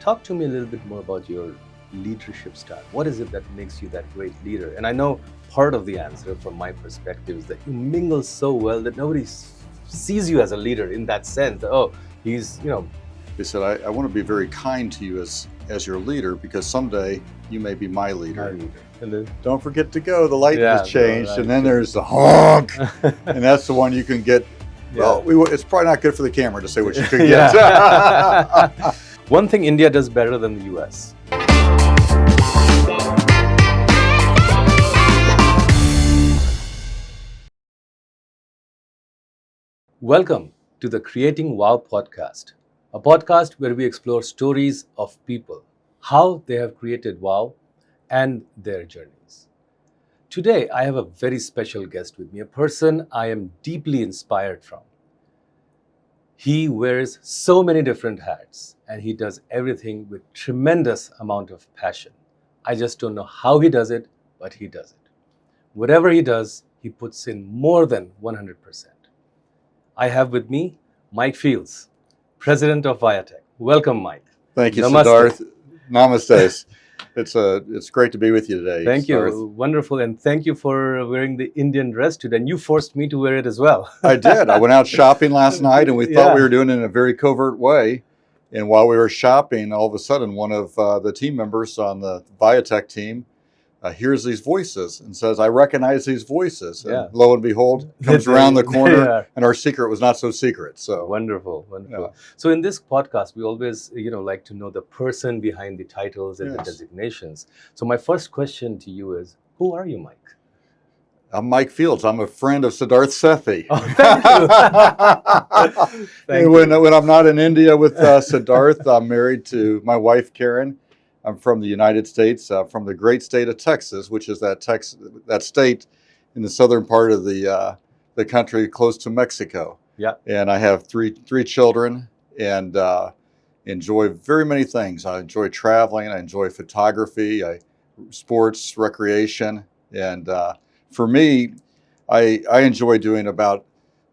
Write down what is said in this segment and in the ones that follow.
talk to me a little bit more about your leadership style. What is it that makes you that great leader? And I know part of the answer from my perspective is that you mingle so well that nobody sees you as a leader in that sense. Oh, he's, He said, I want to be very kind to you as your leader, because someday you may be my leader. And then, Don't forget to go, the light has changed, right. And then there's the honk, and that's the one you can get. Yeah. Well, it's probably not good for the camera to say what you could get. One thing India does better than the US. Welcome to the Creating WoW podcast, a podcast where we explore stories of people, how they have created WoW and their journeys. Today, I have a very special guest with me, a person I am deeply inspired from. He wears so many different hats and he does everything with tremendous amount of passion. I just don't know how he does it, but he does it. Whatever he does, he puts in more than 100%. I have with me Mike Fields, president of Viatech. Welcome, Mike. Thank you, Namaste. Siddharth. Namaste. It's great to be with you today. Thank Siddharth. you. Wonderful. And thank you for wearing the Indian dress today. And you forced me to wear it as well. I did. I went out shopping last night, and we thought we were doing it in a very covert way. And while we were shopping, all of a sudden, one of the team members on the Viatech team hears these voices and says, I recognize these voices. And lo and behold, comes around the corner, and our secret was not so secret. So wonderful. So in this podcast, we always, like to know the person behind the titles and the designations. So my first question to you is, who are you, Mike? I'm Mike Fields. I'm a friend of Siddharth Sethi. Oh, thank you. Thank you. When I'm not in India with Siddharth, I'm married to my wife, Karen. I'm from the United States, from the great state of Texas, which is that state in the southern part of the country, close to Mexico. Yeah. And I have three children, and enjoy very many things. I enjoy traveling. I enjoy photography, sports, recreation, and for me, I enjoy doing about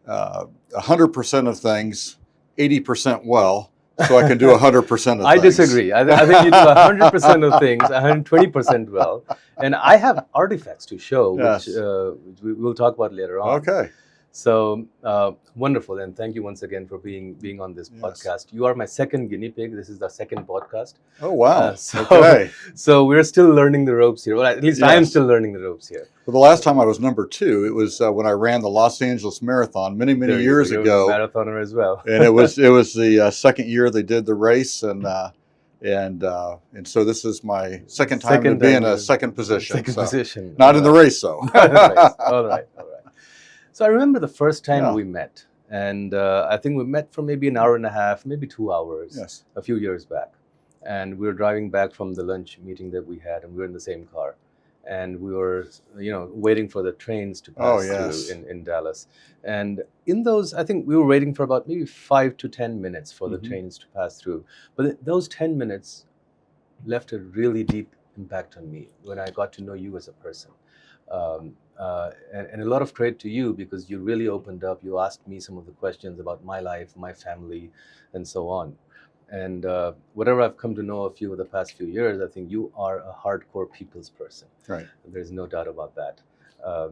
100% of things, 80% well. So I can do 100% of things. I disagree. I think you do 100% of things, 120% well. And I have artifacts to show, which we'll talk about later on. Okay. So wonderful. And thank you once again for being on this podcast. You are my second guinea pig. This is the second podcast. Oh, wow. Okay. So we're still learning the ropes here. Well, at least I am still learning the ropes here. Well, the last time I was number 2, it was when I ran the Los Angeles Marathon many years ago. Marathoner as well. And it was the second year they did the race, and so this is my second time to be in a second position. Position. Not in the race, though. All right. So I remember the first time we met, and I think we met for maybe an hour and a half, maybe 2 hours, a few years back. And we were driving back from the lunch meeting that we had, and we were in the same car. And we were, waiting for the trains to pass through in Dallas. And in those, I think we were waiting for about maybe 5 to 10 minutes for the trains to pass through. But those 10 minutes left a really deep impact on me when I got to know you as a person. And a lot of credit to you, because you really opened up. You asked me some of the questions about my life, my family, and so on. And whatever I've come to know of you over the past few years, I think you are a hardcore people's person. Right. There's no doubt about that.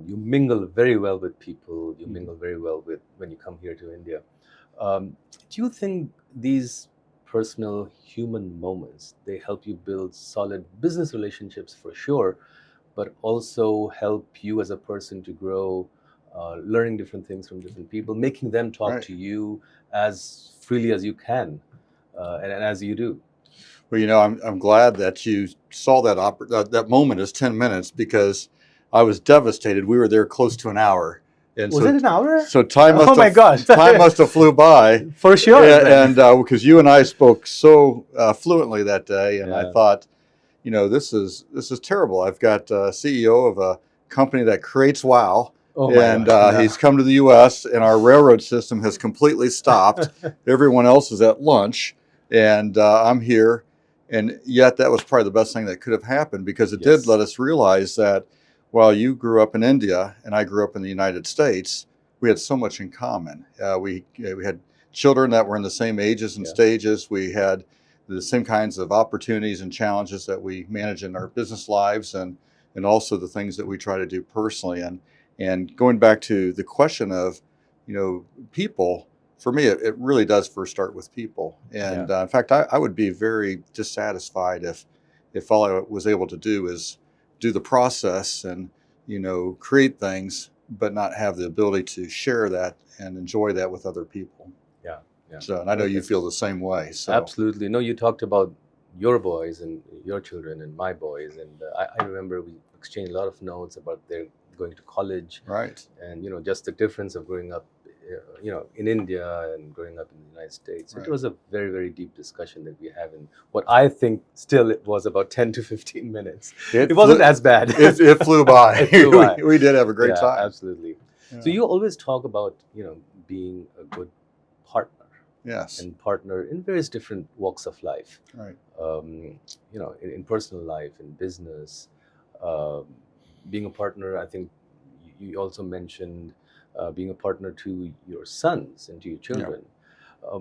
You mingle very well with people. You mingle very well with when you come here to India. Do you think these personal human moments, they help you build solid business relationships for sure, but also help you as a person to grow, learning different things from different people, making them talk to you as freely as you can, and as you do? Well, I'm glad that you saw that moment as 10 minutes, because I was devastated. We were there close to an hour. And was it an hour? So time must my gosh. Time must have flew by. For sure. And because you and I spoke so fluently that day, and I thought, this is terrible. I've got a CEO of a company that creates WoW, he's come to the U.S., and our railroad system has completely stopped. Everyone else is at lunch, and I'm here. And yet that was probably the best thing that could have happened, because it did let us realize that while you grew up in India and I grew up in the United States, we had so much in common. We had children that were in the same ages and stages. We had the same kinds of opportunities and challenges that we manage in our business lives, and also the things that we try to do personally. And going back to the question of, people, for me, it really does first start with people. And in fact, I would be very dissatisfied if all I was able to do is do the process and, create things, but not have the ability to share that and enjoy that with other people. Yeah. Yeah. So, and I know you feel the same way. So. Absolutely. No, you talked about your boys and your children and my boys, and I remember we exchanged a lot of notes about their going to college, right? And just the difference of growing up, in India and growing up in the United States. Right. It was a very, very deep discussion that we have, in what I think still it was about 10 to 15 minutes. It wasn't as bad. It flew by. It flew by. We did have a great time. Absolutely. Yeah. So you always talk about being a good partner. Yes. And partner in various different walks of life. Right. In personal life, in business, being a partner. I think you also mentioned being a partner to your sons and to your children. Yeah.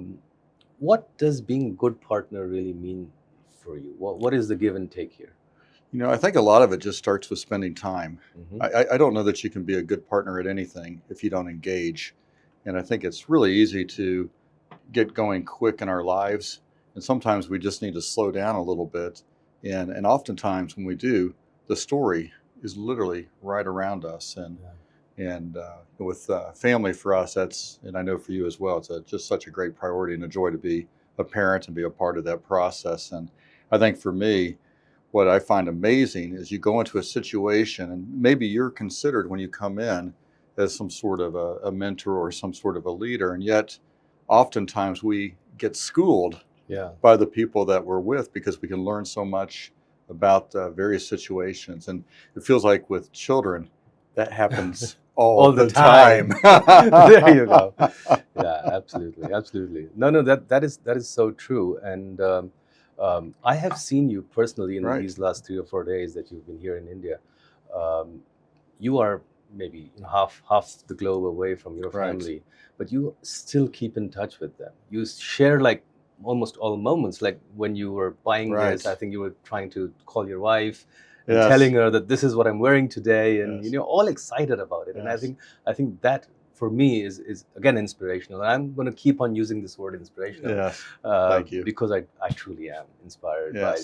What does being a good partner really mean for you? What is the give and take here? I think a lot of it just starts with spending time. Mm-hmm. I don't know that you can be a good partner at anything if you don't engage. And I think it's really easy to get going quick in our lives, and sometimes we just need to slow down a little bit, and oftentimes when we do, the story is literally right around us. And with family, for us, and I know for you as well, it's just such a great priority and a joy to be a parent and be a part of that process. And I think for me, what I find amazing is you go into a situation, and maybe you're considered when you come in as some sort of a mentor or some sort of a leader, and yet oftentimes we get schooled by the people that we're with, because we can learn so much about various situations. And it feels like with children, that happens all the time. There you go. Yeah, absolutely. No, that is so true. And I have seen you personally in these last 3 or 4 days that you've been here in India. You are maybe half the globe away from your family, but you still keep in touch with them. You share like almost all moments, like when you were buying this, I think you were trying to call your wife and telling her that this is what I'm wearing today, and all excited about it. And I think that for me is again inspirational. And I'm going to keep on using this word inspirational. Thank you. Because I truly am inspired by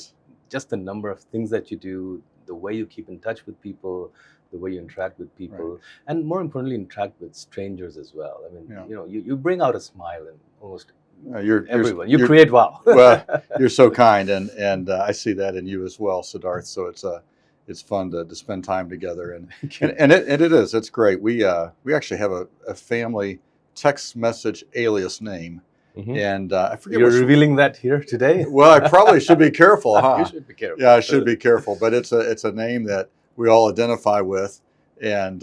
just the number of things that you do, the way you keep in touch with people, the way you interact with people, and more importantly, interact with strangers as well. I mean, you bring out a smile in almost everyone. You create wow. Well, you're so kind, and I see that in you as well, Siddharth. So it's fun to spend time together, and it's great. We actually have a family text message alias name. Mm-hmm. And I forget. You're revealing that here today? Well, I probably should be careful, huh? You should be careful. Yeah, I should be careful. But it's a name that we all identify with, and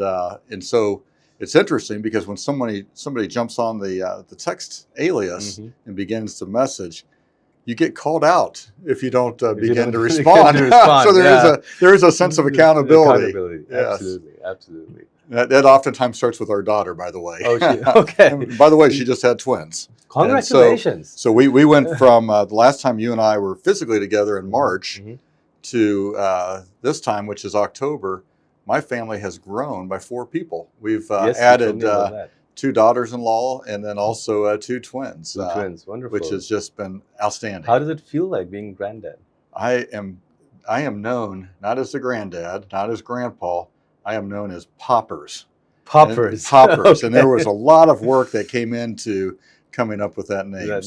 so it's interesting because when somebody jumps on the text alias and begins to message, you get called out if you don't begin to respond. So there is a sense of accountability. Yes. Absolutely. That oftentimes starts with our daughter, by the way. Oh, okay. By the way, she just had twins. Congratulations. So we went from the last time you and I were physically together in March to this time, which is October. My family has grown by 4 people. We've added 2 daughters-in-law and then also 2 twins. 2 twins, wonderful. Which has just been outstanding. How does it feel like being granddad? I am known not as the granddad, not as grandpa. I am known as Poppers. Poppers. Okay. And there was a lot of work that came into coming up with that name.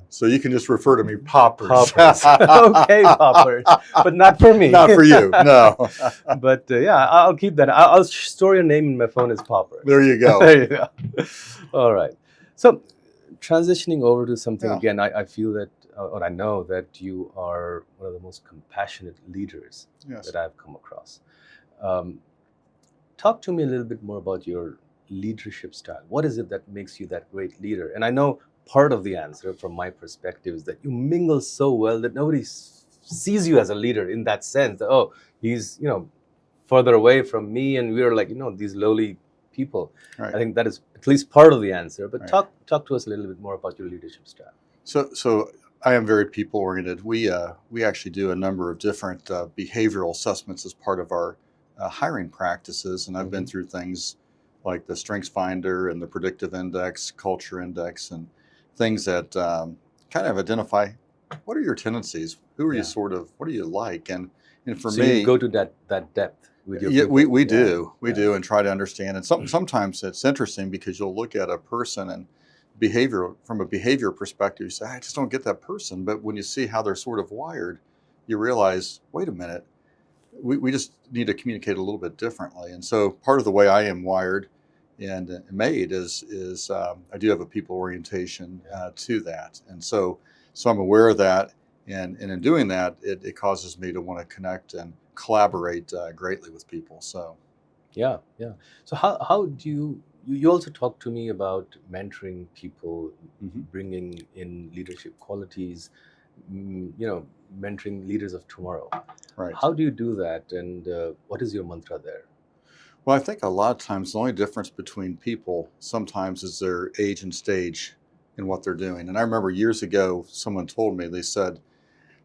So you can just refer to me Poppers. Okay, Poppers. But not for me. Not for you, no. But I'll keep that. I'll store your name in my phone as Poppers. There you go. There you go. All right. So transitioning over to something again, I feel that, or I know that you are one of the most compassionate leaders that I've come across. Talk to me a little bit more about your leadership style. What is it that makes you that great leader? And I know part of the answer from my perspective is that you mingle so well that nobody sees you as a leader in that sense. That, he's further away from me, and we're like these lowly people. Right. I think that is at least part of the answer. But talk to us a little bit more about your leadership style. So I am very people oriented. We actually do a number of different behavioral assessments as part of our hiring practices, and I've been through things like the Strengths Finder and the Predictive Index, Culture Index, and things that kind of identify what are your tendencies, who are you sort of, what do you like, and for So me, you go to that depth with your yeah, people. we do, and try to understand. And sometimes it's interesting because you'll look at a person and from a behavior perspective, you say, I just don't get that person. But when you see how they're sort of wired, you realize, wait a minute, we just need to communicate a little bit differently. And so part of the way I am wired and made is I do have a people orientation to that. And so I'm aware of that. And in doing that, it causes me to want to connect and collaborate greatly with people. So yeah. So how do you also talk to me about mentoring people, bringing in leadership qualities, mentoring leaders of tomorrow. Right. How do you do that, and what is your mantra there? Well, I think a lot of times the only difference between people sometimes is their age and stage in what they're doing. And I remember years ago, someone told me, they said,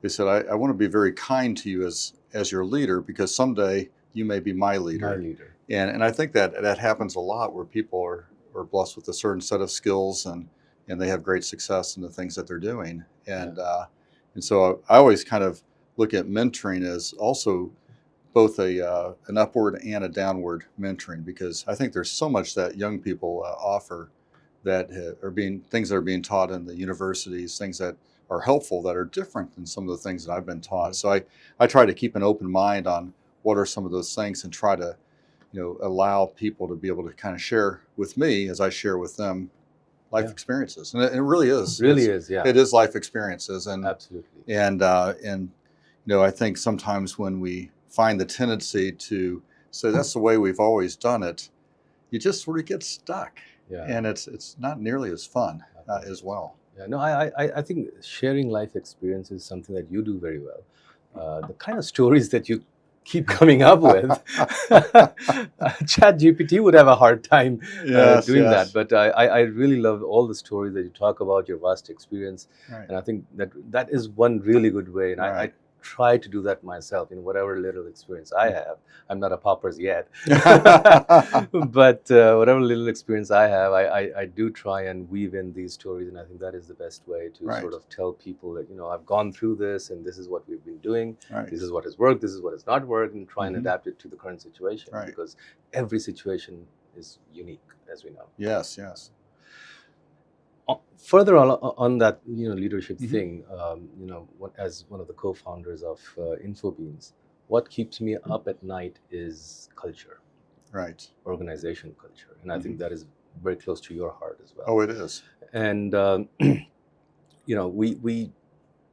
I want to be very kind to you as your leader, because someday you may be my leader. My leader. And I think that happens a lot where people are blessed with a certain set of skills and they have great success in the things that they're doing. And so I always kind of look at mentoring as also both an upward and a downward mentoring, because I think there's so much that young people offer that things that are being taught in the universities, things that are helpful that are different than some of the things that I've been taught. So I try to keep an open mind on what are some of those things and try to, allow people to be able to kind of share with me as I share with them life experiences. And it really is. It is life experiences. And absolutely. And I think sometimes when we find the tendency to say that's the way we've always done it, you just sort of get stuck. Yeah. And it's not nearly as fun as well. Yeah, no, I think sharing life experience is something that you do very well. The kind of stories that you keep coming up with, ChatGPT would have a hard time doing that. But I really love all the stories that you talk about, your vast experience. Right. And I think that is one really good way. And I try to do that myself in whatever little experience I have. I'm not a paupers yet, but whatever little experience I have, I do try and weave in these stories, and I think that is the best way to sort of tell people that, I've gone through this, and this is what we've been doing. Right. This is what has worked. This is what has not worked, and try and adapt it to the current situation, because every situation is unique, as we know. Yes. Further on that, leadership thing, as one of the co-founders of Infobeans, what keeps me up at night is culture, right? Organization culture, and I think that is very close to your heart as well. Oh, it is. And we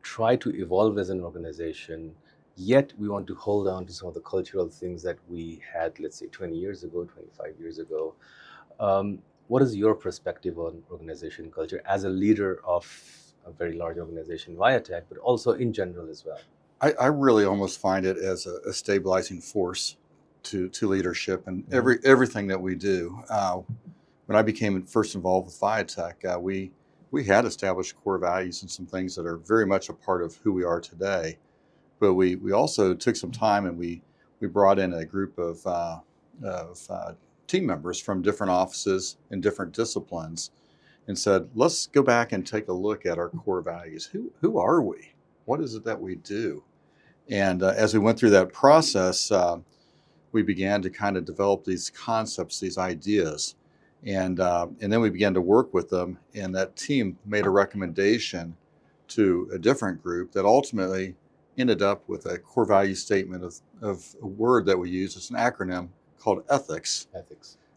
try to evolve as an organization, yet we want to hold on to some of the cultural things that we had, let's say, 20 years ago, 25 years ago. What is your perspective on organization culture as a leader of a very large organization, Viatech, but also in general as well? I really almost find it as a stabilizing force to leadership and everything that we do. When I became first involved with Viatech, we had established core values and some things that are very much a part of who we are today. But we also took some time and we brought in a group of team members from different offices and different disciplines and said, let's go back and take a look at our core values. Who are we? What is it that we do? And as we went through that process, we began to kind of develop these concepts, these ideas. And then we began to work with them, and that team made a recommendation to a different group that ultimately ended up with a core value statement of a word that we use. It's an acronym called ethics,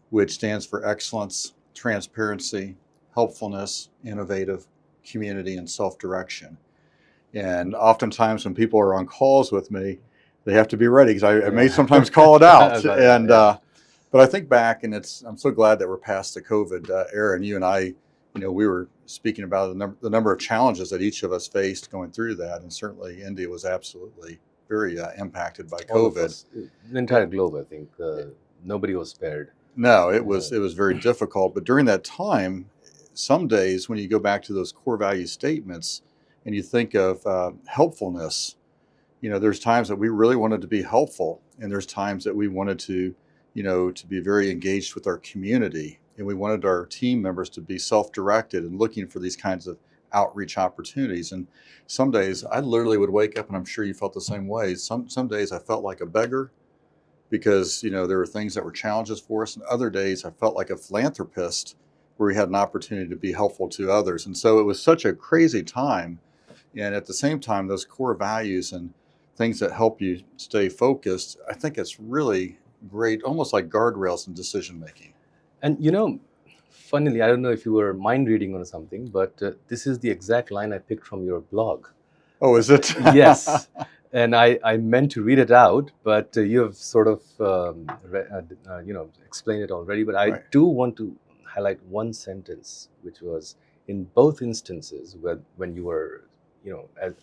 which stands for excellence, transparency, helpfulness, innovative, community, and self-direction. And oftentimes when people are on calls with me, they have to be ready, because I may sometimes call it out. But I think back, and I'm so glad that we're past the COVID era, and you and I, we were speaking about the number of challenges that each of us faced going through that, and certainly India was absolutely very impacted by COVID. The entire globe, I think, nobody was spared. No, it was very difficult. But during that time, some days when you go back to those core value statements, and you think of helpfulness, there's times that we really wanted to be helpful, and there's times that we wanted to, to be very engaged with our community, and we wanted our team members to be self-directed and looking for these kinds of outreach opportunities. And some days I literally would wake up, and I'm sure you felt the same way. Some days I felt like a beggar because, there were things that were challenges for us. And other days I felt like a philanthropist where we had an opportunity to be helpful to others. And so it was such a crazy time. And at the same time, those core values and things that help you stay focused, I think it's really great, almost like guardrails in decision making. And funnily, I don't know if you were mind reading or something, but this is the exact line I picked from your blog. Oh, is it? Yes. And I meant to read it out, but you have sort of, explained it already. But I do want to highlight one sentence, which was, in both instances, when you were,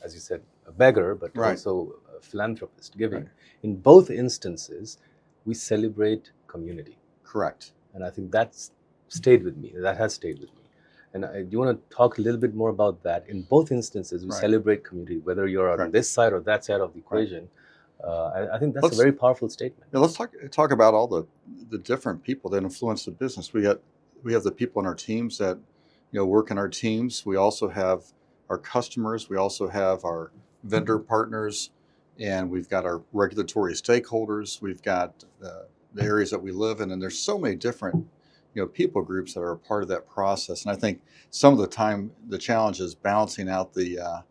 as you said, a beggar, but also a philanthropist giving. In both instances, we celebrate community. Correct. And I think that's stayed with me. That has stayed with me. And do you want to talk a little bit more about that? In both instances, we celebrate community, whether you're on this side or that side of the equation. I think that's a very powerful statement. Yeah, let's talk about all the different people that influence the business. We have the people in our teams that work in our teams. We also have our customers. We also have our vendor partners, and we've got our regulatory stakeholders. We've got the areas that we live in, and there's so many different people groups that are a part of that process. And I think some of the time the challenge is balancing out the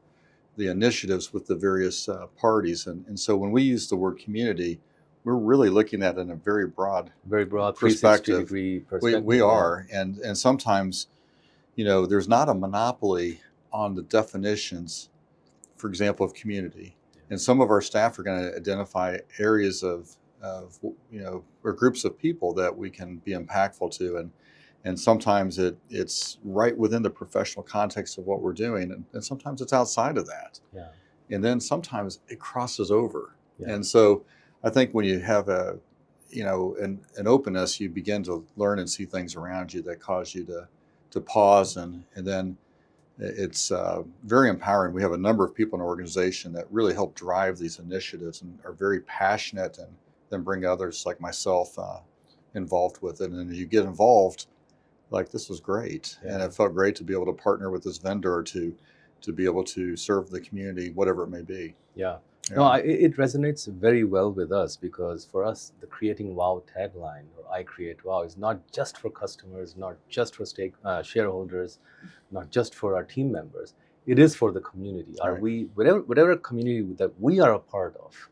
initiatives with the various parties. And so when we use the word community, we're really looking at it in a very broad perspective. 360-degree perspective. We are. And sometimes, there's not a monopoly on the definitions, for example, of community. And some of our staff are going to identify areas of or groups of people that we can be impactful to, and sometimes it's right within the professional context of what we're doing, and sometimes it's outside of that. And then sometimes it crosses over. And so I think when you have an openness, you begin to learn and see things around you that cause you to pause, and then it's very empowering. We have a number of people in our organization that really help drive these initiatives and are very passionate, and then bring others like myself involved with it. And as you get involved, like, this was great. And it felt great to be able to partner with this vendor to be able to serve the community, whatever it may be. No, it resonates very well with us, because for us, the Creating WoW tagline, or I Create WoW, is not just for customers, not just for shareholders, not just for our team members. It is for the community. Are we, whatever community that we are a part of,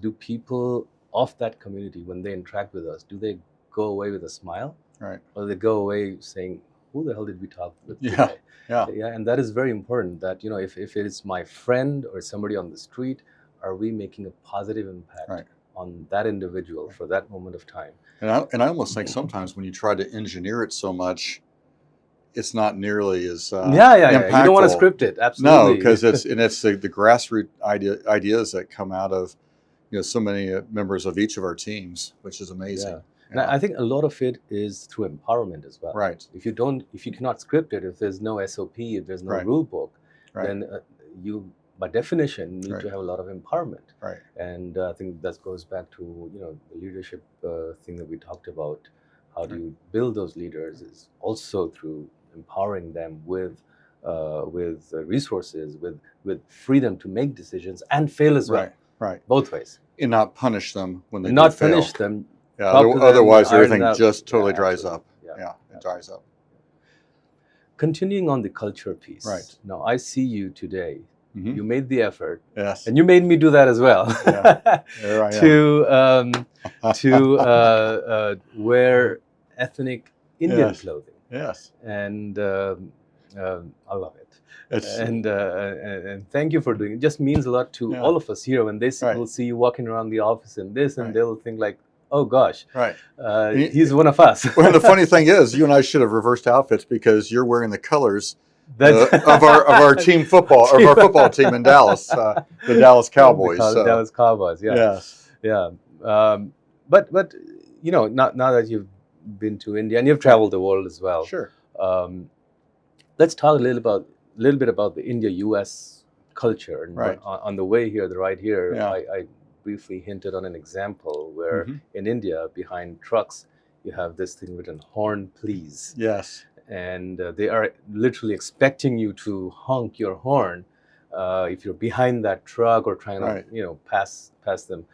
do people of that community, when they interact with us, do they go away with a smile? Or do they go away saying, who the hell did we talk with today? And that is very important, that, if it is my friend or somebody on the street, are we making a positive impact on that individual for that moment of time? And I almost think sometimes when you try to engineer it so much, it's not nearly as impactful. You don't want to script it, absolutely. No, because it's the grassroots ideas that come out of so many members of each of our teams, which is amazing. And I think a lot of it is through empowerment as well. If you cannot script it, if there's no SOP, if there's no rule book, then you, by definition, need to have a lot of empowerment. And I think that goes back to the leadership thing that we talked about. How do you build those leaders is also through empowering them with resources, with freedom to make decisions and fail as well. Both ways. And not punish them when they not fail. Punish them. Otherwise, everything just totally dries up. It dries up. Continuing on the culture piece. Now, I see you today. You made the effort. Yes. And you made me do that as well. To wear ethnic Indian clothing. And I love it. And thank you for doing it. It just means a lot to all of us here when they will see you walking around the office in this, and they'll think like, oh gosh, he's one of us. Well, the funny thing is, you and I should have reversed outfits, because you're wearing the colors of our team football, of our football team in Dallas, the Dallas Cowboys. The Dallas Cowboys, But now that you've been to India and you've traveled the world as well, let's talk a little about little bit about the India-US culture. And Right. on the way here, the ride here, Yeah. I briefly hinted on an example where Mhm. in India, behind trucks, you have this thing written, "Horn, please." Yes. And they are literally expecting you to honk your horn if you're behind that truck or trying Right. to pass them.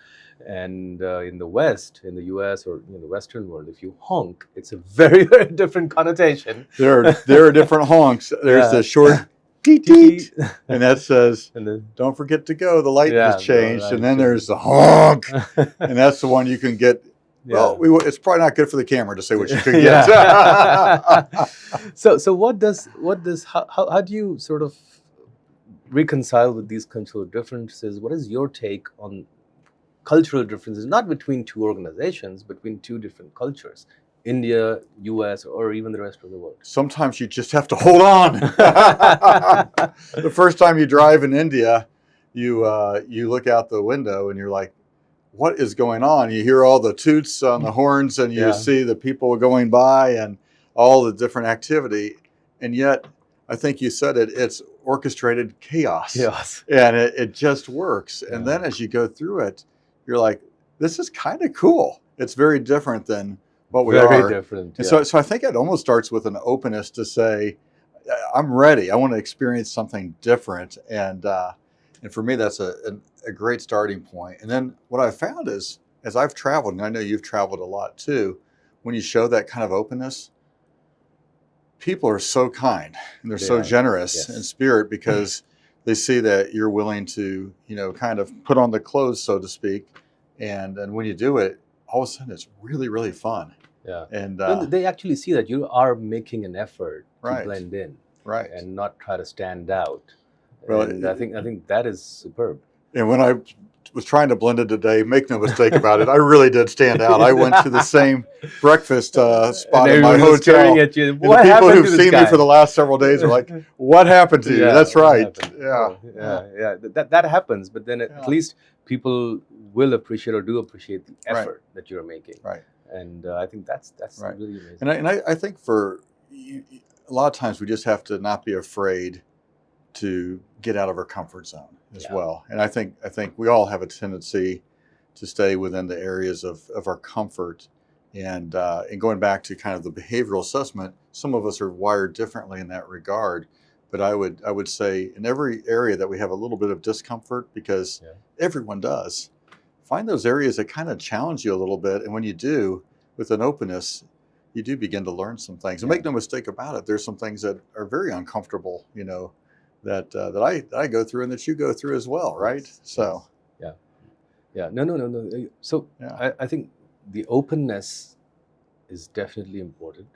And in the West, in the US or the Western world, if you honk, it's a very, very different connotation. There are different honks. There's the short teet teet, and that says, and then, "Don't forget to go. The light has changed." right, And then there's the honk, and that's the one you can get. Well, it's probably not good for the camera to say what you could get. So what does how do you sort of reconcile with these cultural differences? What is your take on cultural differences, not between two organizations, but between two different cultures, India, US, or even the rest of the world? Sometimes you just have to hold on. The first time you drive in India, you look out the window and you're like, what is going on? You hear all the toots on the horns, and you see the people going by and all the different activity. And yet, I think you said it's orchestrated chaos. Yes. And it just works. And then as you go through it, you're like, this is kind of cool. It's very different than what we are. Very different. And so I think it almost starts with an openness to say, I'm ready. I want to experience something different. And for me, that's a great starting point. And then what I've found is, as I've traveled, and I know you've traveled a lot too, when you show that kind of openness, people are so kind and they're so generous in spirit, because they see that you're willing to, kind of put on the clothes, so to speak. And when you do it, all of a sudden it's really, really fun. Yeah. And they actually see that you are making an effort to blend in, and not try to stand out. Well, and I think that is superb. And when I was trying to blend it today, make no mistake about it, I really did stand out. I went to the same breakfast spot in my hotel. Staring at you. What and the people who've seen me for the last several days are like, "What happened to you?" That's right. Yeah. That happens, but then at least people will appreciate or do appreciate the effort that you're making. Right. And I think that's really amazing. And I think for a lot of times we just have to not be afraid to get out of our comfort zone as well. And I think we all have a tendency to stay within the areas of our comfort. And going back to kind of the behavioral assessment, some of us are wired differently in that regard. But I would say in every area that we have a little bit of discomfort, because everyone does, find those areas that kind of challenge you a little bit. And when you do, with an openness, you do begin to learn some things. And make no mistake about it, there's some things that are very uncomfortable, that I go through and that you go through as well, right? So, no. So I think the openness is definitely important,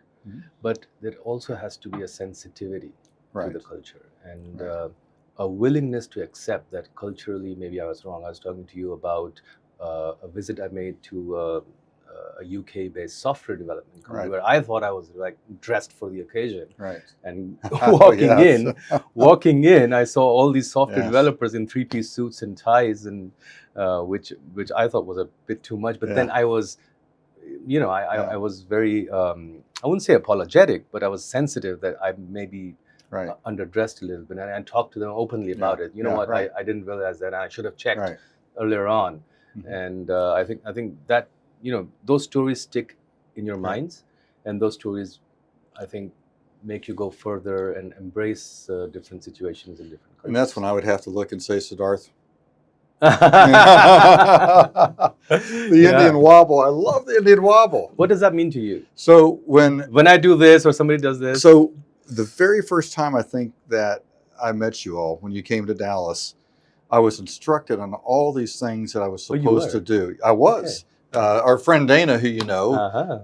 but there also has to be a sensitivity to the culture, and a willingness to accept that culturally maybe I was wrong. I was talking to you about a visit I made to a UK-based software development company where I thought I was like dressed for the occasion. Right. And walking in, I saw all these software developers in three-piece suits and ties, and which I thought was a bit too much. But then I was, I was very, I wouldn't say apologetic, but I was sensitive that I maybe underdressed a little bit, and I talked to them openly about it. You know what? I didn't realize that. I should have checked earlier on. And I think that, those stories stick in your minds, and those stories, I think, make you go further and embrace different situations in different countries. And that's when I would have to look and say, Siddharth, the Indian wobble. I love the Indian wobble. What does that mean to you? So when I do this or somebody does this? So the very first time I think that I met you all, when you came to Dallas, I was instructed on all these things that I was supposed to do. I was. Our friend Dana, who you know,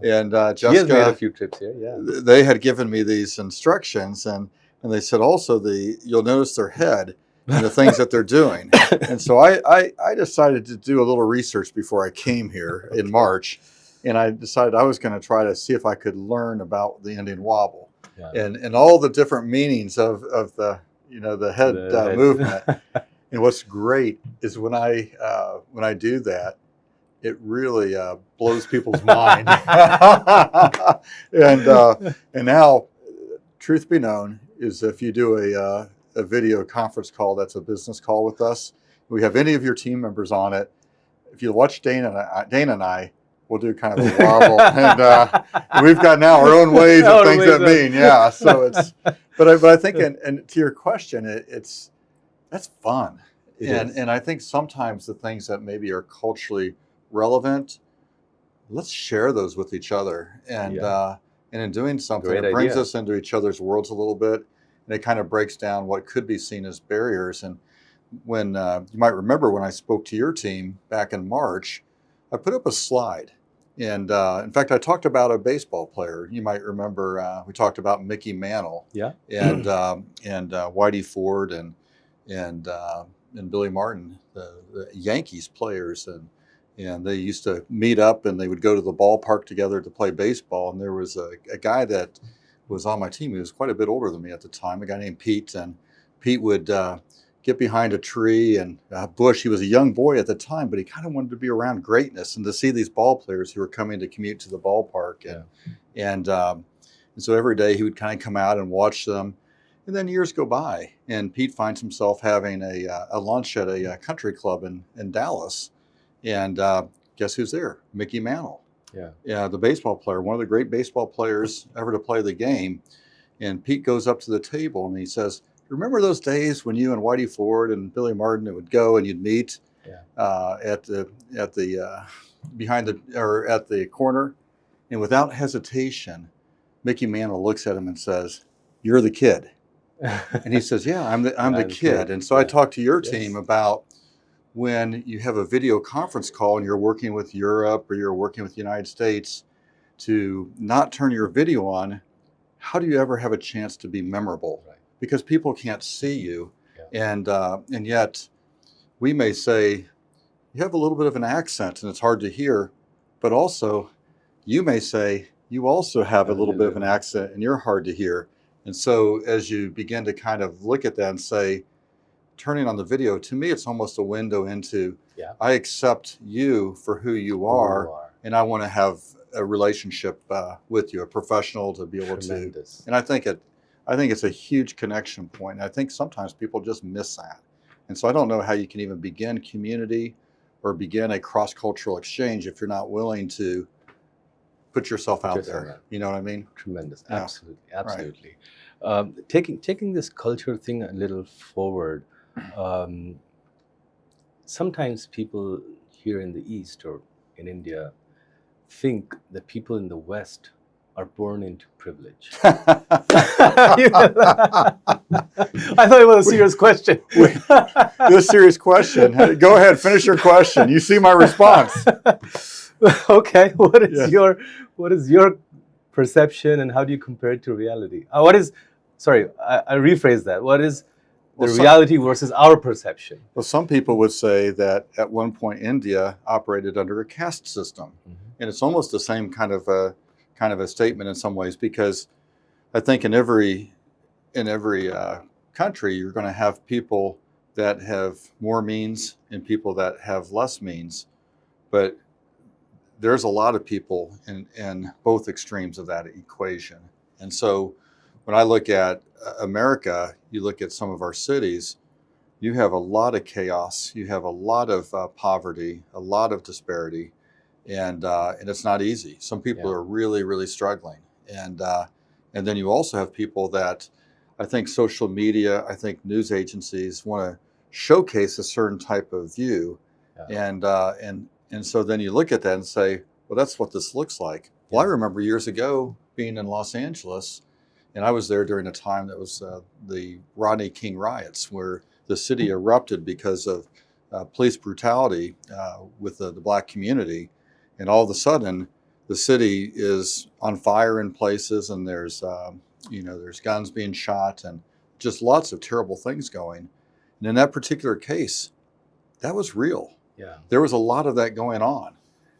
and Jessica, she has made a few trips here. Yeah, they had given me these instructions, and they said also you'll notice their head and the things that they're doing. And so I decided to do a little research before I came here in March, and I decided I was going to try to see if I could learn about the Indian wobble and all the different meanings of the the head movement. And what's great is when I do that, it really blows people's mind. And now, truth be known, is if you do a video conference call that's a business call with us, we have any of your team members on it. If you watch Dana and I, we'll do kind of a wobble, and we've got now our own ways of things that mean, yeah. So it's, but I think, and to your question, that's fun, and I think sometimes the things that maybe are culturally relevant, let's share those with each other, and in doing something, it brings us into each other's worlds a little bit, and it kind of breaks down what could be seen as barriers. And when you might remember when I spoke to your team back in March, I put up a slide. And in fact, I talked about a baseball player. You might remember we talked about Mickey Mantle, and Whitey Ford, and Billy Martin, the Yankees players, and they used to meet up and they would go to the ballpark together to play baseball. And there was a guy that was on my team. He was quite a bit older than me at the time, a guy named Pete, and Pete would get behind a tree and a bush. He was a young boy at the time, but he kind of wanted to be around greatness and to see these ball players who were coming to commute to the ballpark. And so every day he would kind of come out and watch them. And then years go by, and Pete finds himself having a lunch at a country club in Dallas. And guess who's there? Mickey Mantle. Yeah, the baseball player, one of the great baseball players ever to play the game. And Pete goes up to the table and he says, remember those days when you and Whitey Ford and Billy Martin would go and you'd meet at the behind the or at the corner, and without hesitation, Mickey Mantle looks at him and says, "You're the kid." And he says, "Yeah, I'm the kid." And so I talked to your team about when you have a video conference call and you're working with Europe or you're working with the United States, to not turn your video on. How do you ever have a chance to be memorable? Because people can't see you, and yet we may say you have a little bit of an accent and it's hard to hear, but also you may say you also have a little bit of an accent and you're hard to hear. And so as you begin to kind of look at that and say, turning on the video, to me it's almost a window into I accept you for who you are, and I want to have a relationship with you, a professional to be able to. And I think it's a huge connection point. And I think sometimes people just miss that. And so I don't know how you can even begin community or begin a cross-cultural exchange if you're not willing to put yourself out there. You know what I mean? Tremendous. Yeah. Absolutely. Right. Taking this culture thing a little forward, sometimes people here in the East or in India think that people in the West are born into privilege. I thought it was a serious question. This serious question. Go ahead, finish your question. You see my response. Okay. What is your perception, and how do you compare it to reality? I rephrase that. What is the reality versus our perception? Well, some people would say that at one point India operated under a caste system, and it's almost the same kind of a statement in some ways, because I think in every country you're going to have people that have more means and people that have less means, but there's a lot of people in both extremes of that equation. And so when I look at America, you look at some of our cities, you have a lot of chaos, you have a lot of poverty, a lot of disparity, and it's not easy. Some people are really, really struggling. And then you also have people that I think social media, I think news agencies want to showcase a certain type of view. And so then you look at that and say, well, that's what this looks like. Well, I remember years ago being in Los Angeles, and I was there during a time that was the Rodney King riots, where the city erupted because of police brutality with the black community. And all of a sudden, the city is on fire in places, and there's guns being shot, and just lots of terrible things going. And in that particular case, that was real. There was a lot of that going on.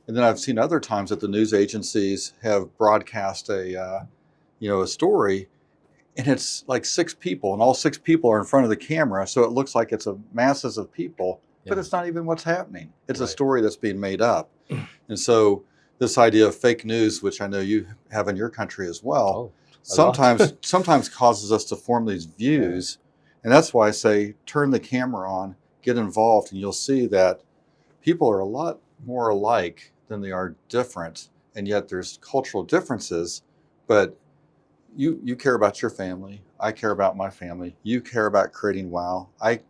And then I've seen other times that the news agencies have broadcast a story, and it's like 6 people, and all 6 people are in front of the camera, so it looks like it's masses of people, but it's not even what's happening. It's a story that's being made up. And so this idea of fake news, which I know you have in your country as well, sometimes causes us to form these views. And that's why I say, turn the camera on, get involved, and you'll see that people are a lot more alike than they are different. And yet there's cultural differences, but you care about your family. I care about my family. You care about creating WoW. I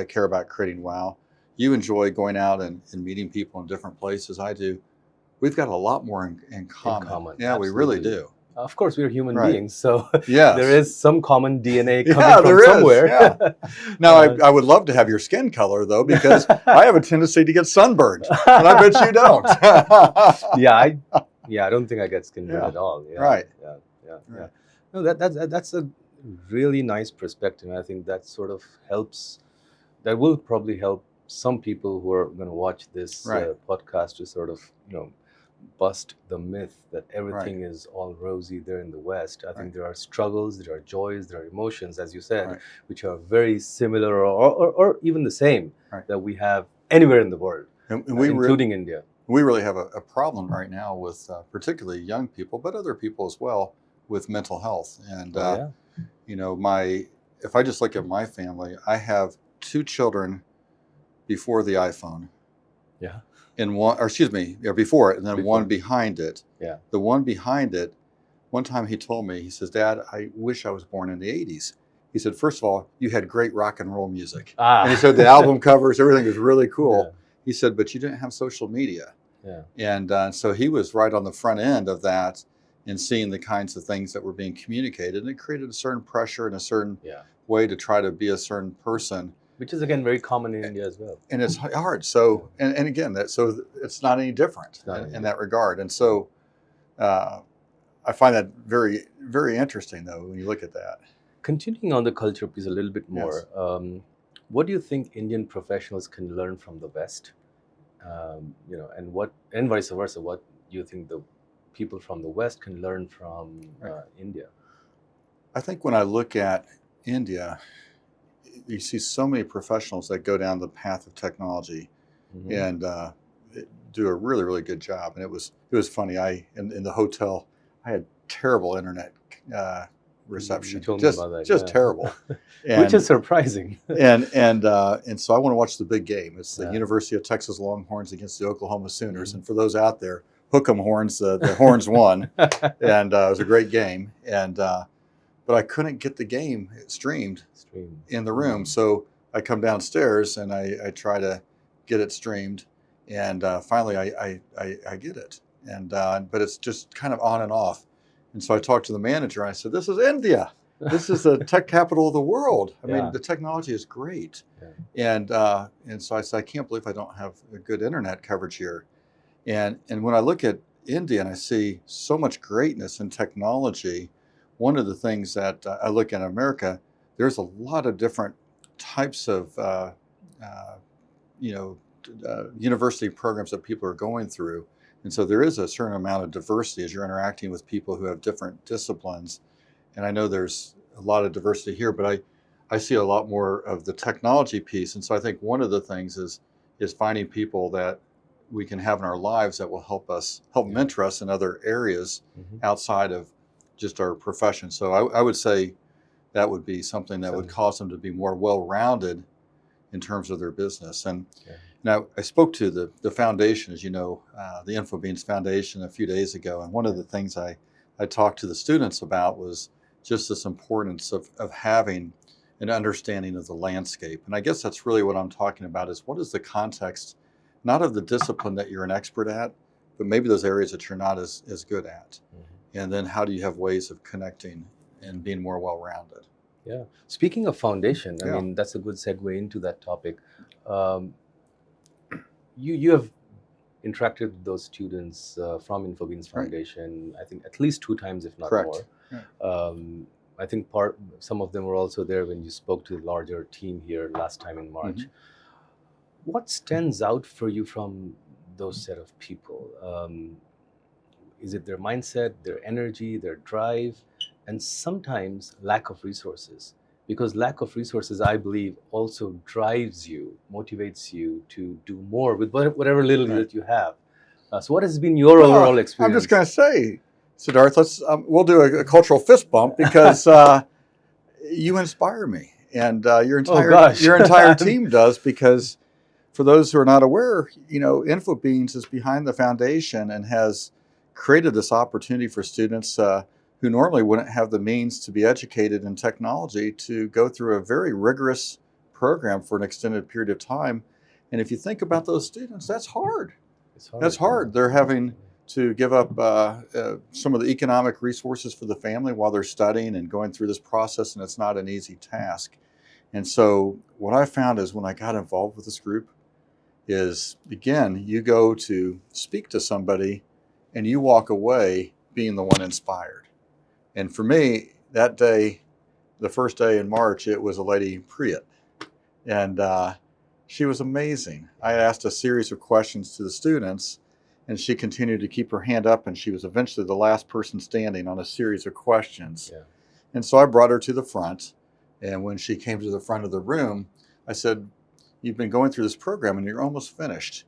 care about creating WoW. You enjoy going out and meeting people in different places. I do. We've got a lot more in common. Yeah, absolutely. we really do. Of course, we're human Right. beings, so Yes. there is some common DNA coming Yeah, from there is. somewhere. Yeah. Now, I would love to have your skin color, though, because I have a tendency to get sunburned, and I bet you don't. I don't think I get skin burn at all. Yeah, Right. Yeah. No, that's a really nice perspective. I think that sort of helps. That will probably help some people who are going to watch this podcast to sort of, bust the myth that everything is all rosy there in the West. I think there are struggles, there are joys, there are emotions, as you said, which are very similar or even the same that we have anywhere in the world, including India. We really have a problem right now with particularly young people, but other people as well, with mental health. And, if I just look at my family, I have 2 children before the iPhone. Yeah. And before it, and then one behind it. Yeah. The one behind it, one time he told me, he says, "Dad, I wish I was born in the 80s. He said, "First of all, you had great rock and roll music." And he said the album covers, everything was really cool. Yeah. He said, "But you didn't have social media." Yeah. And so he was right on the front end of that and seeing the kinds of things that were being communicated. And it created a certain pressure and a certain way to try to be a certain person. Which is, again, very common in India as well. And it's hard. So, and again, so it's not any different in that regard. And so I find that very, very interesting, though, when you look at that. Continuing on the culture piece a little bit more, what do you think Indian professionals can learn from the West? And vice versa, what do you think the people from the West can learn from India? I think when I look at India, you see so many professionals that go down the path of technology and do a really, really good job. And it was funny. In the hotel, I had terrible internet reception. You told me about that. Just terrible. Which is surprising. And so I want to watch the big game. It's the University of Texas Longhorns against the Oklahoma Sooners. And for those out there, hook 'em horns. The Horns won, and it was a great game. But I couldn't get the game streamed in the room. So I come downstairs and I try to get it streamed, and finally I get it. But it's just kind of on and off. And so I talked to the manager and I said, "This is India. This is the tech capital of the world. I mean, the technology is great." Yeah. And so I said, "I can't believe I don't have a good internet coverage here." And when I look at India and I see so much greatness in technology, one of the things that I look at in America, there's a lot of different types of university programs that people are going through. And so there is a certain amount of diversity as you're interacting with people who have different disciplines. And I know there's a lot of diversity here, but I see a lot more of the technology piece. And so I think one of the things is finding people that we can have in our lives that will help mentor us in other areas outside of just our profession. So I would say that would be something that would cause them to be more well-rounded in terms of their business. And now I spoke to the foundation, as you know, the InfoBeans Foundation a few days ago. And one of the things I talked to the students about was just this importance of having an understanding of the landscape. And I guess that's really what I'm talking about is what is the context, not of the discipline that you're an expert at, but maybe those areas that you're not as good at. And then how do you have ways of connecting and being more well-rounded? Yeah. Speaking of foundation, I mean, that's a good segue into that topic. You have interacted with those students from InfoBeans Foundation, I think at least 2 times, if not more. Yeah. I think some of them were also there when you spoke to the larger team here last time in March. What stands out for you from those set of people? Is it their mindset, their energy, their drive, and sometimes lack of resources? Because lack of resources, I believe, also drives you, motivates you to do more with whatever little that you have. So what has been your overall experience? I'm just going to say, Siddharth, we'll do a cultural fist bump because you inspire me, and your entire team does. Because for those who are not aware, InfoBeans is behind the foundation and has created this opportunity for students who normally wouldn't have the means to be educated in technology to go through a very rigorous program for an extended period of time. And if you think about those students, that's hard. That's hard. They're having to give up some of the economic resources for the family while they're studying and going through this process, and it's not an easy task. And so what I found is when I got involved with this group is, again, you go to speak to somebody and you walk away being the one inspired. And for me, that day, the first day in March, it was a lady, Priyat, and she was amazing. I asked a series of questions to the students, and she continued to keep her hand up, and she was eventually the last person standing on a series of questions. Yeah. And so I brought her to the front, and when she came to the front of the room, I said, "You've been going through this program and you're almost finished."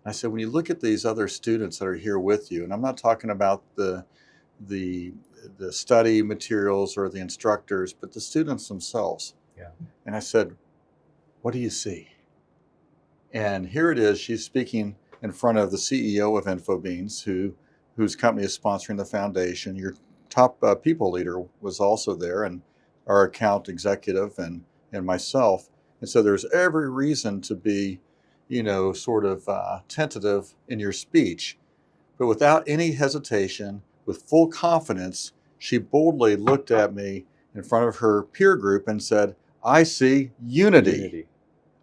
I said, when you look at these other students that are here with you, and I'm not talking about the study materials or the instructors, but the students themselves. Yeah. And I said, "What do you see?" And here it is, she's speaking in front of the CEO of InfoBeans, whose company is sponsoring the foundation. Your top people leader was also there, and our account executive and myself. And so there's every reason to be, sort of tentative in your speech. But without any hesitation, with full confidence, she boldly looked at me in front of her peer group and said, "I see unity.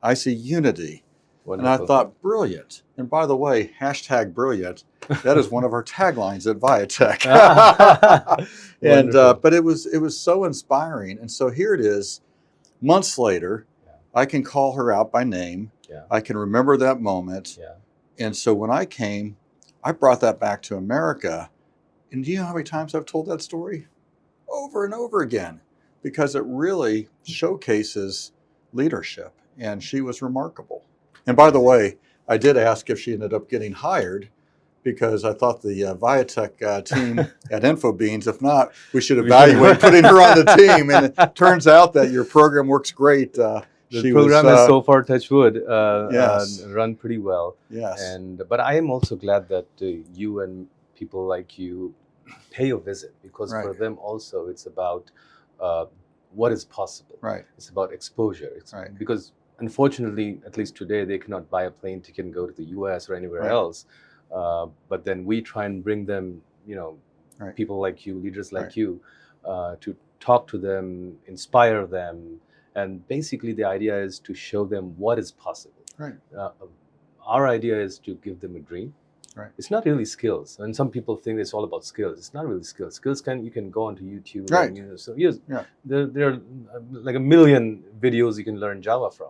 I see unity." Wonderful. And I thought, brilliant. And by the way, #brilliant, that is one of our taglines at Viatech. And but it was so inspiring. And so here it is, months later, I can call her out by name. Yeah. I can remember that moment. Yeah. And so when I came, I brought that back to America. And do you know how many times I've told that story? Over and over again, because it really showcases leadership. And she was remarkable. And by the way, I did ask if she ended up getting hired, because I thought the Viatech team at InfoBeans, if not, we should evaluate putting her on the team. And it turns out that your program works great. The program is so far, touch wood, yes. Run pretty well. Yes. But I am also glad that you and people like you pay a visit, because right. For them also it's about what is possible. Right. It's about exposure. Right. Because unfortunately, at least today, they cannot buy a plane ticket and go to the US or anywhere right. else. But then we try and bring them, right. people like you, leaders like right. you, to talk to them, inspire them. And basically the idea is to show them what is possible. Right. Our idea is to give them a dream. Right. It's not really skills. And some people think it's all about skills. It's not really skills. You can go onto YouTube. Right. And, there are like a million videos you can learn Java from.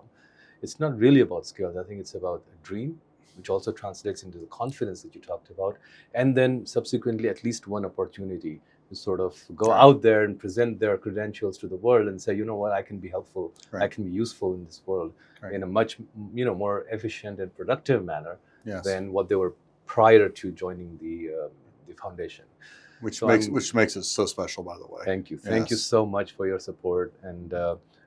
It's not really about skills. I think it's about a dream, which also translates into the confidence that you talked about. And then subsequently, at least one opportunity to sort of go right. out there and present their credentials to the world and say, you know what, I can be helpful. Right. I can be useful in this world right. in a much, more efficient and productive manner yes. than what they were prior to joining the foundation. Which makes it so special, by the way. Thank you. Thank you so much for your support. And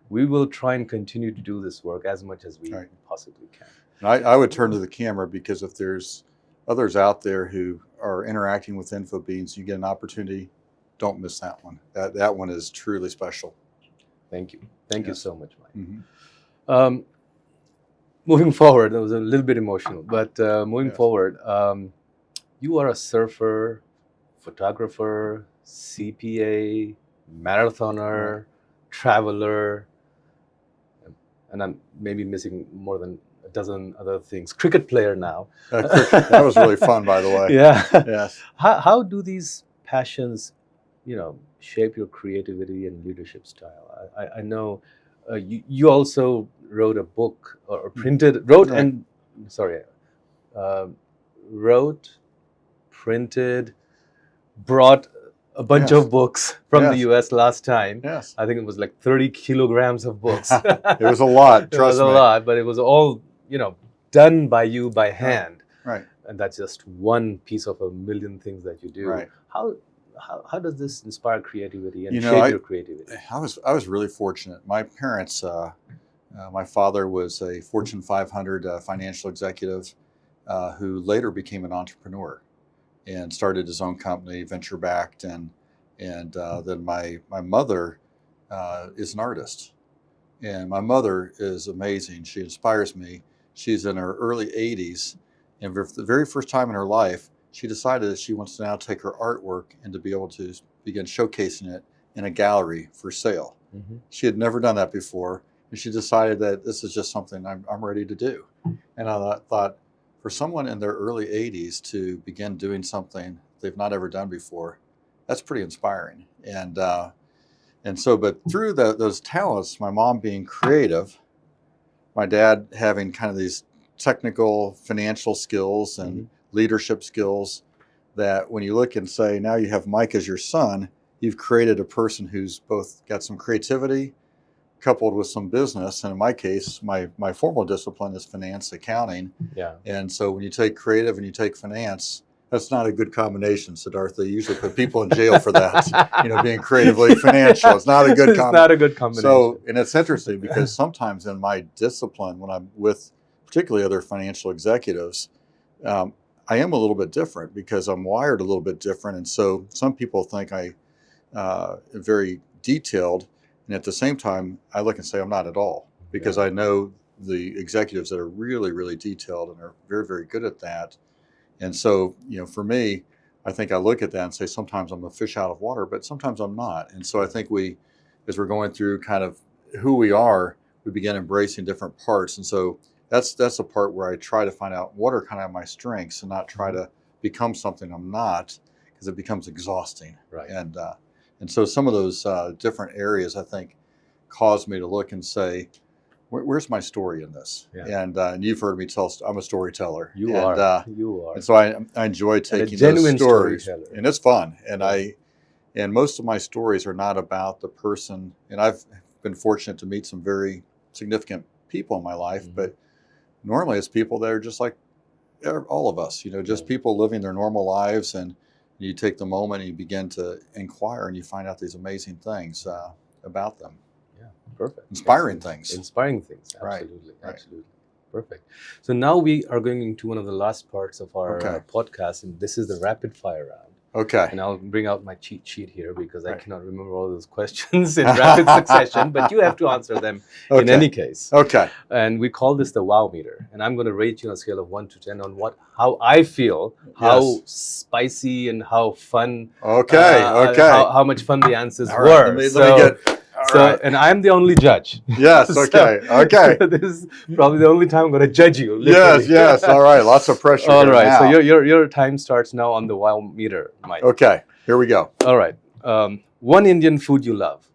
we will try and continue to do this work as much as we right. possibly can. And I would turn to the camera, because if there's others out there who are interacting with InfoBeans, you get an opportunity, don't miss that one. That one is truly special. Thank you. Thank you so much, Mike. Mm-hmm. Moving forward, that was a little bit emotional, but moving forward, you are a surfer, photographer, CPA, marathoner, traveler, and I'm maybe missing more than a dozen other things. Cricket player now. That was really fun, by the way. Yeah. Yes. How do these passions, shape your creativity and leadership style? I know you also wrote a book or wrote, printed, brought a bunch of books from the US last time. Yes. I think it was like 30 kilograms of books. It was a lot, trust me. It was a lot, but it was all, done by you by hand. Right. And that's just one piece of a million things that you do. Right. how does this inspire creativity and You know, shape your creativity? I was really fortunate. My parents, my father was a Fortune 500 financial executive who later became an entrepreneur and started his own company, venture backed, and then my mother is an artist, and my mother is amazing. She inspires me. She's in her early 80s, and for the very first time in her life, she decided that she wants to now take her artwork and to be able to begin showcasing it in a gallery for sale. Mm-hmm. She had never done that before, and she decided that this is just something I'm ready to do. And I thought, for someone in their early 80s to begin doing something they've not ever done before, that's pretty inspiring. And so, but through those talents, my mom being creative, my dad having kind of these technical financial skills and Mm-hmm. leadership skills, that when you look and say, now you have Mike as your son, you've created a person who's both got some creativity coupled with some business. And in my case, my formal discipline is finance accounting. Yeah. And so when you take creative and you take finance, that's not a good combination, Siddharth. They usually put people in jail for that, being creatively financial. It's not a good It's not a good combination. So, and it's interesting because sometimes in my discipline, when I'm with particularly other financial executives, I am a little bit different because I'm wired a little bit different. And so some people think I am very detailed. And at the same time, I look and say I'm not at all, because I know the executives that are really, really detailed and are very, very good at that. And so, for me, I think I look at that and say, sometimes I'm a fish out of water, but sometimes I'm not. And so I think as we're going through kind of who we are, we begin embracing different parts. And so that's the part where I try to find out what are kind of my strengths and not try to become something I'm not, because it becomes exhausting. Right. And so some of those different areas, I think, caused me to look and say, where's my story in this? Yeah. And you've heard me tell, I'm a storyteller. You are. And so I enjoy taking those stories, and it's fun. And most of my stories are not about the person. And I've been fortunate to meet some very significant people in my life, Mm-hmm. but normally it's people that are just like all of us, just people living their normal lives. And you take the moment and you begin to inquire and you find out these amazing things about them. Perfect. Inspiring things. Absolutely. Right. Absolutely. Perfect. So now we are going into one of the last parts of our podcast, and this is the rapid fire round. Okay. And I'll bring out my cheat sheet here because I cannot remember all those questions in rapid succession, but you have to answer them in any case. Okay. And we call this the WoW meter. And I'm going to rate you on a scale of 1 to 10 on how I feel, how spicy and how fun. Okay. How much fun the answers were. Let me get. And I'm the only judge. Yes. Okay. Okay. So this is probably the only time I'm going to judge you. Literally. Yes. All right. Lots of pressure. All right. Now. So your time starts now on the WoW meter, Mike. Okay. Here we go. All right. One Indian food you love.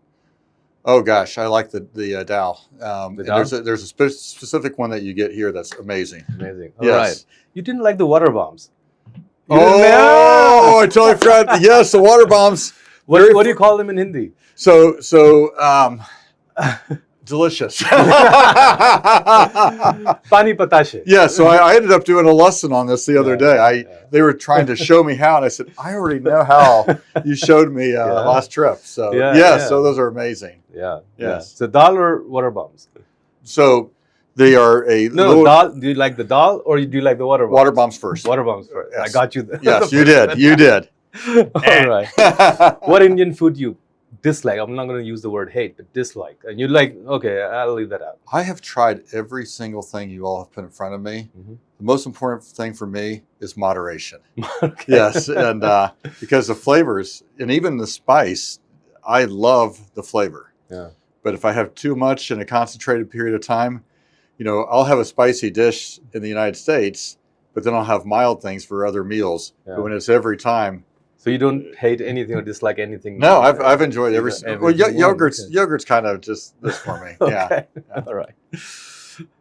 Oh gosh, I like the dal. The dal? There's a specific one that you get here that's amazing. Amazing. All right. You didn't like the water bombs. I totally forgot. Yes, the water bombs. What do you call them in Hindi? So delicious. Pani patashe. Yeah, so I ended up doing a lesson on this the other day. They were trying to show me how, and I said, I already know how. You showed me last trip. So so those are amazing. Yeah. Yes. So dal or water bombs? So they are dal. Do you like the dal or do you like the water bombs? Water bombs first. Water bombs first. Yes. I got you. Yes, you did. You did. All right. What Indian food you dislike? I'm not going to use the word hate, but dislike. And you're like, okay, I'll leave that out. I have tried every single thing you all have put in front of me. Mm-hmm. The most important thing for me is moderation. Okay. Yes, and because the flavors and even the spice, I love the flavor. Yeah. But if I have too much in a concentrated period of time, I'll have a spicy dish in the United States, but then I'll have mild things for other meals. Yeah. But when it's every time. So you don't hate anything or dislike anything? No, I've enjoyed every well, yogurt's kind of just this for me. Okay. Yeah. All right.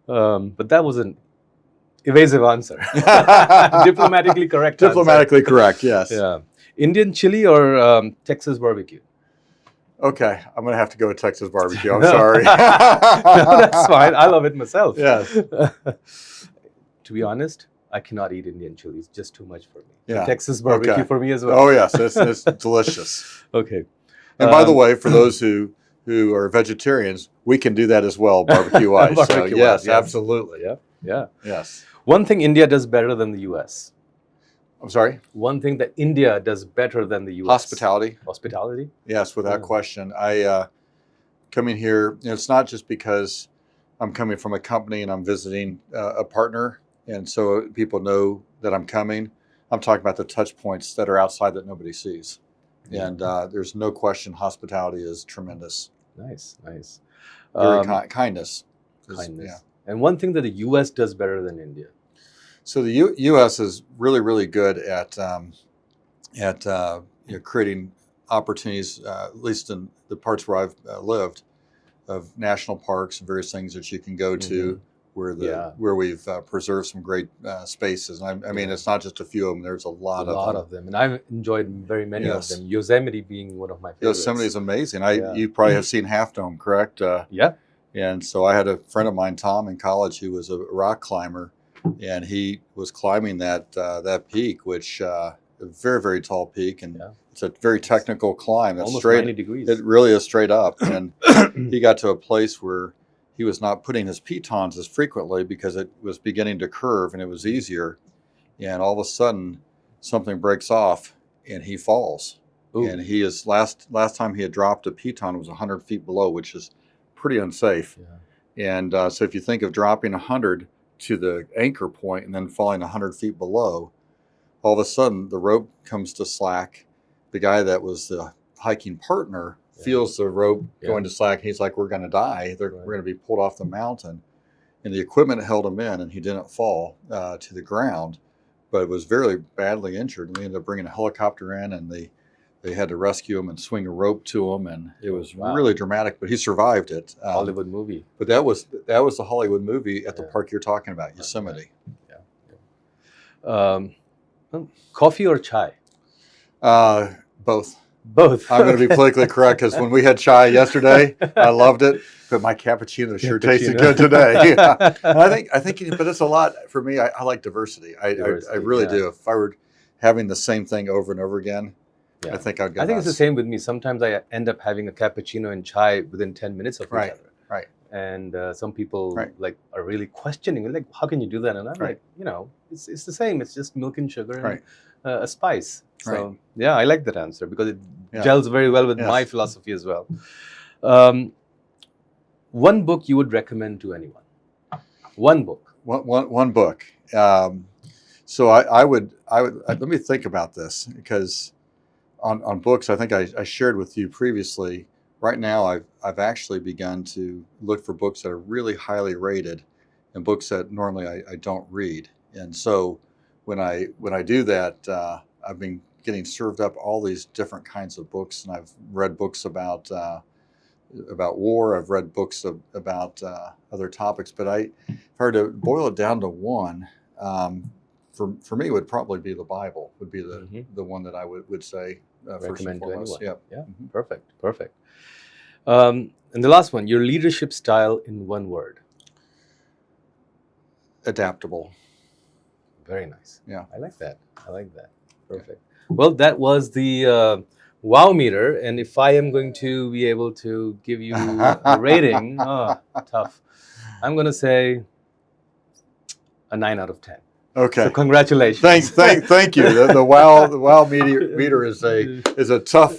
But that was an evasive answer. Diplomatically correct. Diplomatically correct. Yes. Yeah. Indian chili or Texas barbecue? Okay, I'm going to have to go with Texas barbecue. I'm sorry. No, that's fine. I love it myself. Yes. To be honest, I cannot eat Indian chili. It's just too much for me. Yeah. Texas barbecue Okay. for me as well. Oh yes, it's delicious. Okay. And by the way, for those who are vegetarians, we can do that as well, barbecue wise. So Barbecue-wise, yes, yes. absolutely. Yeah. Yeah. Yes. One thing India does better than the US. I'm sorry. One thing that India does better than the US. Hospitality. Hospitality. Yes, without Yeah. question. I coming here. It's not just because I'm coming from a company and I'm visiting a partner, and so people know that I'm coming. I'm talking about the touch points that are outside that nobody sees. Yeah. And there's no question hospitality is tremendous. Nice, nice. Very kindness. Kindness. Yeah. And one thing that the US does better than India. So the U.S. is really, really good at creating opportunities, at least in the parts where I've lived, of national parks and various things that you can go to, where we've preserved some great spaces. And I mean, it's not just a few of them. There's a lot of them. And I've enjoyed very many of them. Yosemite being one of my favorites. Yosemite is amazing. You probably have seen Half Dome, correct? Yeah. And so I had a friend of mine, Tom, in college, who was a rock climber, and he was climbing that peak, which a very, very tall peak, and it's a very technical climb. It's almost straight, 90 degrees. It really is straight up, and he got to a place where he was not putting his pitons as frequently because it was beginning to curve and it was easier, and all of a sudden something breaks off and he falls. Ooh. And he is last time he had dropped a piton was 100 feet below, which is pretty unsafe. Yeah. And so if you think of dropping 100 to the anchor point and then falling 100 feet below, all of a sudden the rope comes to slack. The guy that was the hiking partner feels the rope going to slack. He's like, we're going to die. We're going to be pulled off the mountain. And the equipment held him in, and he didn't fall to the ground, but was very badly injured. And they ended up bringing a helicopter in, and they had to rescue him and swing a rope to him, and it was really dramatic. But he survived it. Hollywood movie. But that was the Hollywood movie at the park you're talking about, Yosemite. Coffee or chai? Both. Both. I'm going to be politically correct because when we had chai yesterday, I loved it. But my cappuccino sure tasted good today. Yeah. And I think, but it's a lot for me. I like diversity. I really do. If I were having the same thing over and over again, I think I'd go. I think it's the same with me. Sometimes I end up having a cappuccino and chai within 10 minutes of each other. Right. And some people are really questioning, like, how can you do that? And I'm like, it's the same. It's just milk and sugar and a spice. So I like that answer because it gels very well with my philosophy as well. One book you would recommend to anyone? One book. One book. So I would let me think about this, because on books, I think I shared with you previously. Right now, I've actually begun to look for books that are really highly rated, and books that normally I don't read. And so when I do that, I've been getting served up all these different kinds of books, and I've read books about war. I've read books about other topics, but if I were to boil it down to one, for me, it would probably be the Bible. Would be the one that I would say recommend to anyone. Yep. Yeah, perfect. And the last one, your leadership style in one word. Adaptable. Very nice. Yeah, I like that. Perfect. Well, that was the WoW meter, and if I am going to be able to give you a rating, tough. I'm going to say a 9 out of 10. Okay. So congratulations. Thank you. The WoW meter is a tough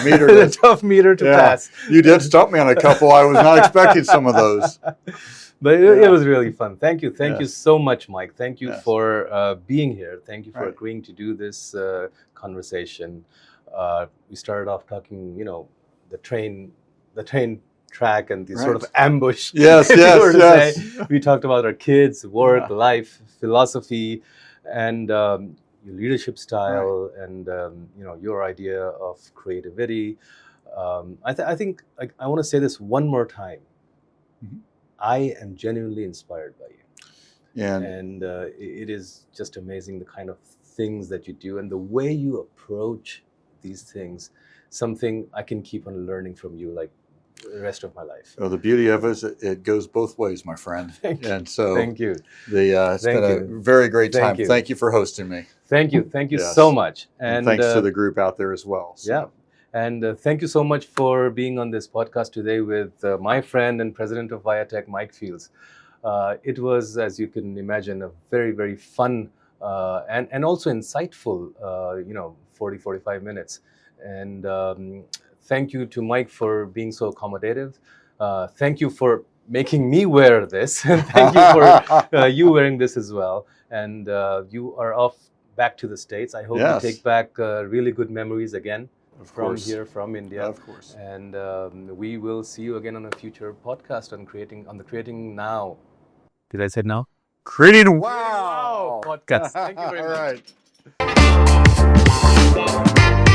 meter. A tough meter to pass. You did stump me on a couple. I was not expecting some of those. But it was really fun. Thank you so much, Mike. Thank you for being here. Thank you for agreeing to do this conversation. We started off talking, the train track and the sort of ambush. Yes. We talked about our kids, work, life, philosophy, and your leadership style, and your idea of creativity. I think I want to say this one more time. Mm-hmm. I am genuinely inspired by you, and it is just amazing the kind of things that you do and the way you approach these things. Something I can keep on learning from you, like the rest of my life. Well, the beauty of it is it goes both ways, my friend. And so Thank you. It's been a very great time. Thank you for hosting me. Thank you Yes. so much. And thanks to the group out there as well. So. Yeah. And thank you so much for being on this podcast today with my friend and president of Viatech, Mike Fields. It was, as you can imagine, a very, very fun and also insightful, 45 minutes. And thank you to Mike for being so accommodative. Thank you for making me wear this. And thank you for you wearing this as well. And you are off back to the States. I hope you take back really good memories again. From here, from India. Of course. And we will see you again on a future podcast on the Creating Now. Did I say now? Creating Wow podcast. Thank you very much. All right.